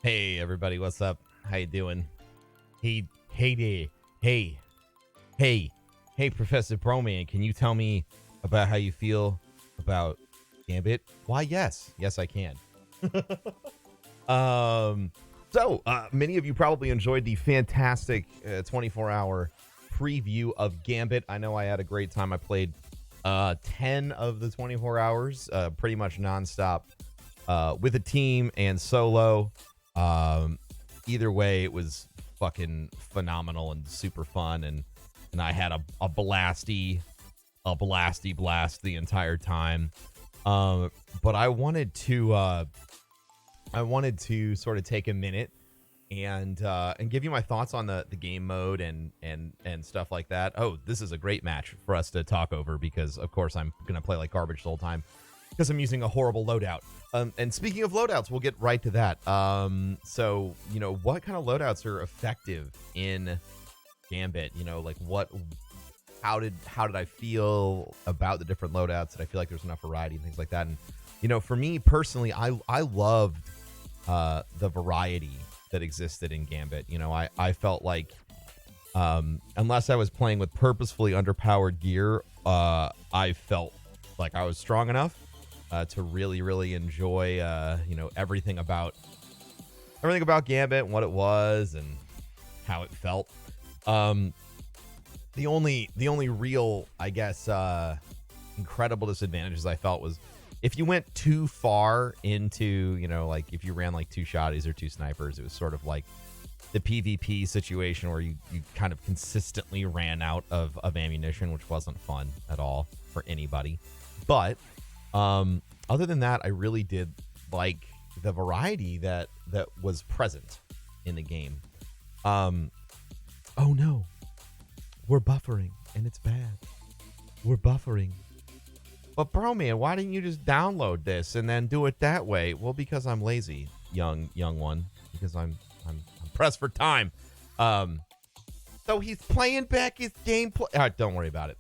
Hey everybody, what's up? How you doing? Hey there. Hey, hey, Professor Broman, can you tell me about how you feel about Gambit? Why, yes, I can. Many of you probably enjoyed the fantastic 24-hour preview of Gambit. I know I had a great time. I played 10 of the 24 hours, pretty much nonstop, with a team and solo. Either way, it was fucking phenomenal and super fun, and I had a blasty blast the entire time. But I wanted to sort of take a minute and give you my thoughts on the game mode and stuff like that. Oh, this is a great match for us to talk over because of course I'm gonna play like garbage the whole time because I'm using a horrible loadout. And speaking of loadouts, we'll get right to that. So what kind of loadouts are effective in Gambit? Like how did I feel about the different loadouts? Did I feel like there's enough variety and things like that? And for me personally, I loved the variety that existed in Gambit. I felt like unless I was playing with purposefully underpowered gear, I felt like I was strong enough to really enjoy everything about Gambit and what it was and how it felt. The only real, I guess, incredible disadvantages I felt was if you went too far into, like if you ran like two shotties or two snipers, it was sort of like the PvP situation where you kind of consistently ran out of ammunition, which wasn't fun at all for anybody. But other than that, I really did like the variety that was present in the game. Oh no, we're buffering and it's bad. We're buffering. But bro, man, why didn't you just download this and then do it that way? Well, because I'm lazy, young one. Because I'm pressed for time. So he's playing back his gameplay. All right, don't worry about it.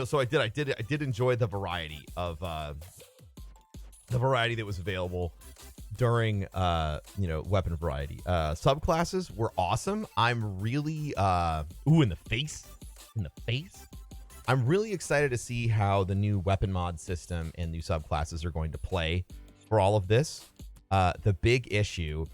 So I did enjoy the variety of the variety that was available during weapon variety. Subclasses were awesome. I'm really in the face. I'm really excited to see how the new weapon mod system and new subclasses are going to play for all of this. The big issue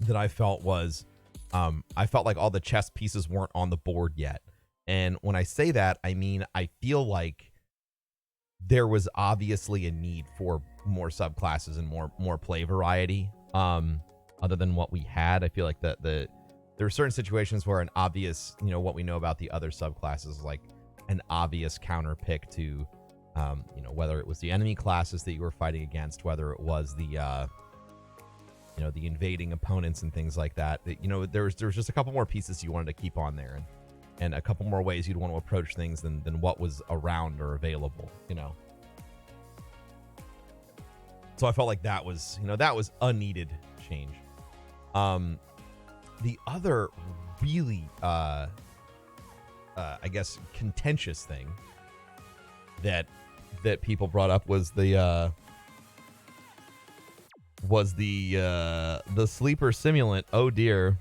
that I felt was I felt like all the chess pieces weren't on the board yet. And when I say that, I mean, I feel like there was obviously a need for more subclasses and more play variety other than what we had. I feel like there were certain situations where an obvious, what we know about the other subclasses is like an obvious counter pick to, whether it was the enemy classes that you were fighting against, whether it was the invading opponents and things like that. There was just a couple more pieces you wanted to keep on there and a couple more ways you'd want to approach things than what was around or available, So I felt like that was a needed change. The other really, I guess, contentious thing that people brought up was the sleeper simulant. Oh dear.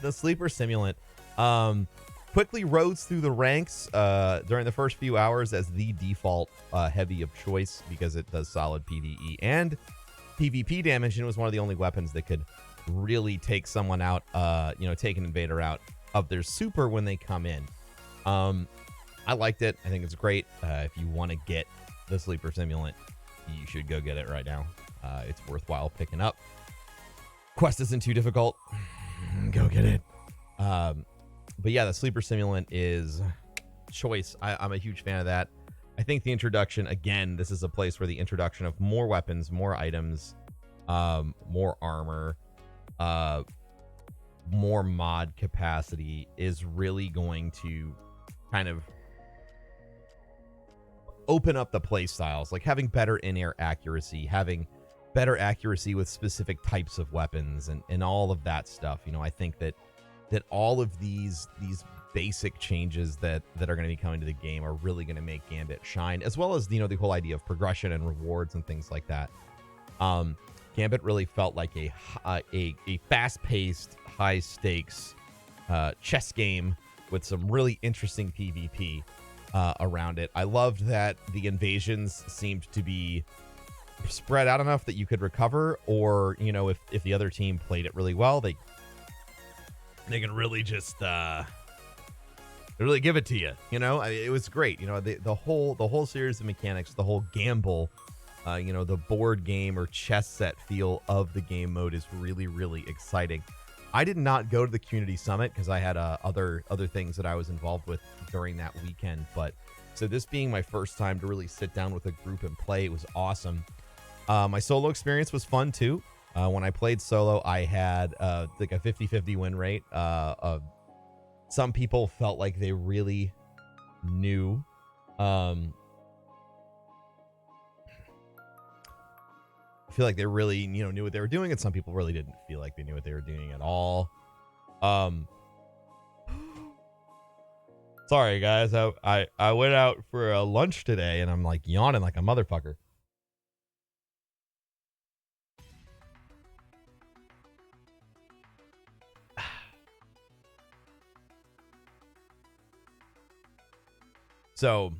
The sleeper simulant quickly rose through the ranks during the first few hours as the default heavy of choice because it does solid PvE and PvP damage, and it was one of the only weapons that could really take someone out, take an invader out of their super when they come in. I liked it. I think it's great. If you want to get the sleeper simulant, you should go get it right now. It's worthwhile picking up. Quest isn't too difficult. Go get it. But yeah, the sleeper simulant is choice. I'm a huge fan of that. I think the introduction, again, this is a place where the introduction of more weapons, more items, more armor, more mod capacity is really going to kind of open up the play styles, like having better in-air accuracy, having better accuracy with specific types of weapons and all of that stuff. I think that that all of these basic changes that are going to be coming to the game are really going to make Gambit shine, as well as the whole idea of progression and rewards and things like that. Gambit really felt like a fast-paced, high-stakes chess game with some really interesting PvP around it. I loved that the invasions seemed to be spread out enough that you could recover, or if the other team played it really well, they can really just really give it to you. It was great. The whole series of mechanics, the whole gamble, the board game or chess set feel of the game mode is really, really exciting. I did not go to the community summit because I had other things that I was involved with during that weekend. But so this being my first time to really sit down with a group and play, it was awesome. My solo experience was fun too. When I played solo, I had like a 50-50 win rate. Some people felt like they really knew. I feel like they really, knew what they were doing, and some people really didn't feel like they knew what they were doing at all. Sorry guys, I went out for a lunch today, and I'm like yawning like a motherfucker. So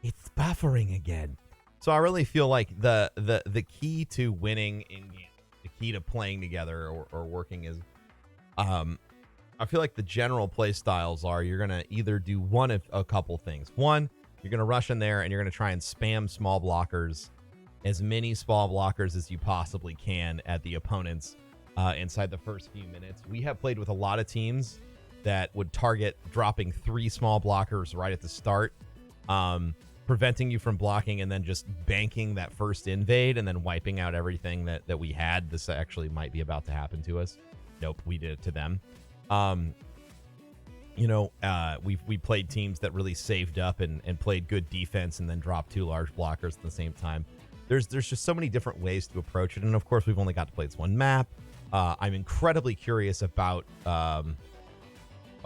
it's buffering again. So I really feel like the key to winning in game, the key to playing together or working is, I feel like the general play styles are you're gonna either do one of a couple things. One, you're gonna rush in there and you're gonna try and spam small blockers, as many small blockers as you possibly can at the opponents inside the first few minutes. We have played with a lot of teams that would target dropping 3 small blockers right at the start, preventing you from blocking, and then just banking that first invade and then wiping out everything that we had. This actually might be about to happen to us. Nope, we did it to them. We played teams that really saved up and played good defense and then dropped 2 large blockers at the same time. There's just so many different ways to approach it, and of course we've only got to play this one map. I'm incredibly curious about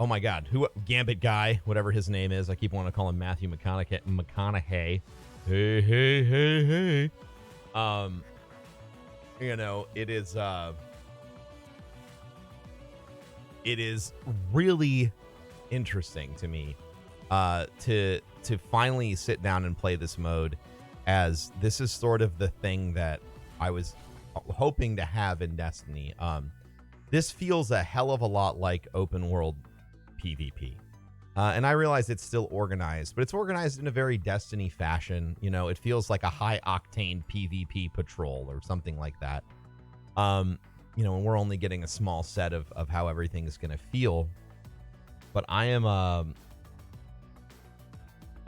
oh my God, who Gambit guy, whatever his name is. I keep wanting to call him Matthew McConaughey. Hey. It is really interesting to me to finally sit down and play this mode, as this is sort of the thing that I was hoping to have in Destiny. This feels a hell of a lot like open world PvP. And I realize it's still organized, but it's organized in a very Destiny fashion. It feels like a high octane PvP patrol or something like that. And we're only getting a small set of how everything is going to feel. But I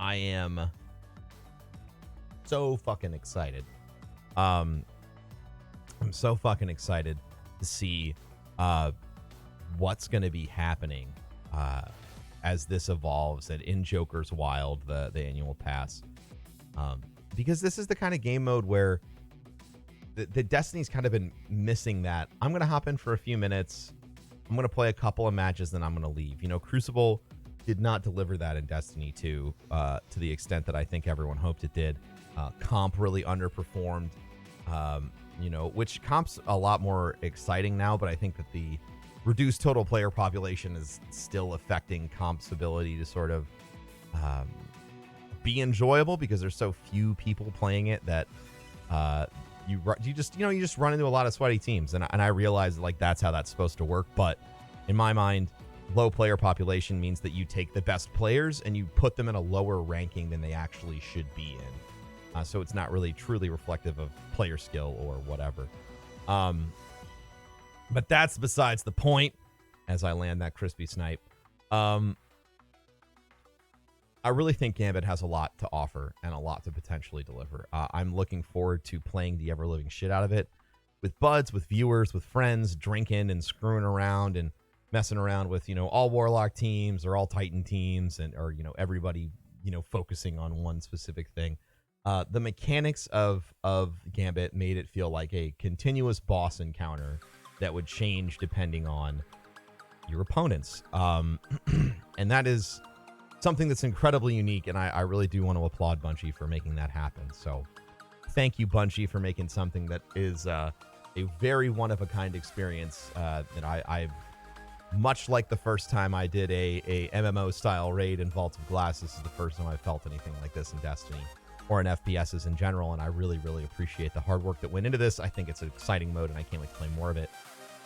am so fucking excited. I'm so fucking excited to see what's going to be happening as this evolves and in Joker's Wild, the annual pass, because this is the kind of game mode where the Destiny's kind of been missing that. I'm going to hop in for a few minutes, I'm going to play a couple of matches, then I'm going to leave. Crucible did not deliver that in Destiny 2 to the extent that I think everyone hoped it did. Comp really underperformed, which comp's a lot more exciting now, but I think that the reduced total player population is still affecting comp's ability to sort of be enjoyable, because there's so few people playing it that you just run into a lot of sweaty teams, and I realize like that's how that's supposed to work. But in my mind, low player population means that you take the best players and you put them in a lower ranking than they actually should be in, so it's not really truly reflective of player skill or whatever. But that's besides the point. As I land that crispy snipe, I really think Gambit has a lot to offer and a lot to potentially deliver. I'm looking forward to playing the ever-living shit out of it with buds, with viewers, with friends, drinking and screwing around and messing around with, all Warlock teams or all Titan teams, or everybody, focusing on one specific thing. The mechanics of Gambit made it feel like a continuous boss encounter that would change depending on your opponents. And that is something that's incredibly unique, and I really do want to applaud Bungie for making that happen. So thank you, Bungie, for making something that is a very one-of-a-kind experience that I've, much like the first time I did a MMO-style raid in Vault of Glass, this is the first time I felt anything like this in Destiny or in FPSs in general, and I really, really appreciate the hard work that went into this. I think it's an exciting mode, and I can't wait to play more of it.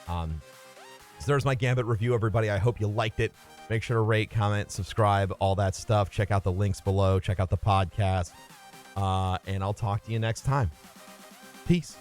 So there's my Gambit review, everybody. I hope you liked it. Make sure to rate, comment, subscribe, all that stuff. Check out the links below. Check out the podcast. And I'll talk to you next time. Peace.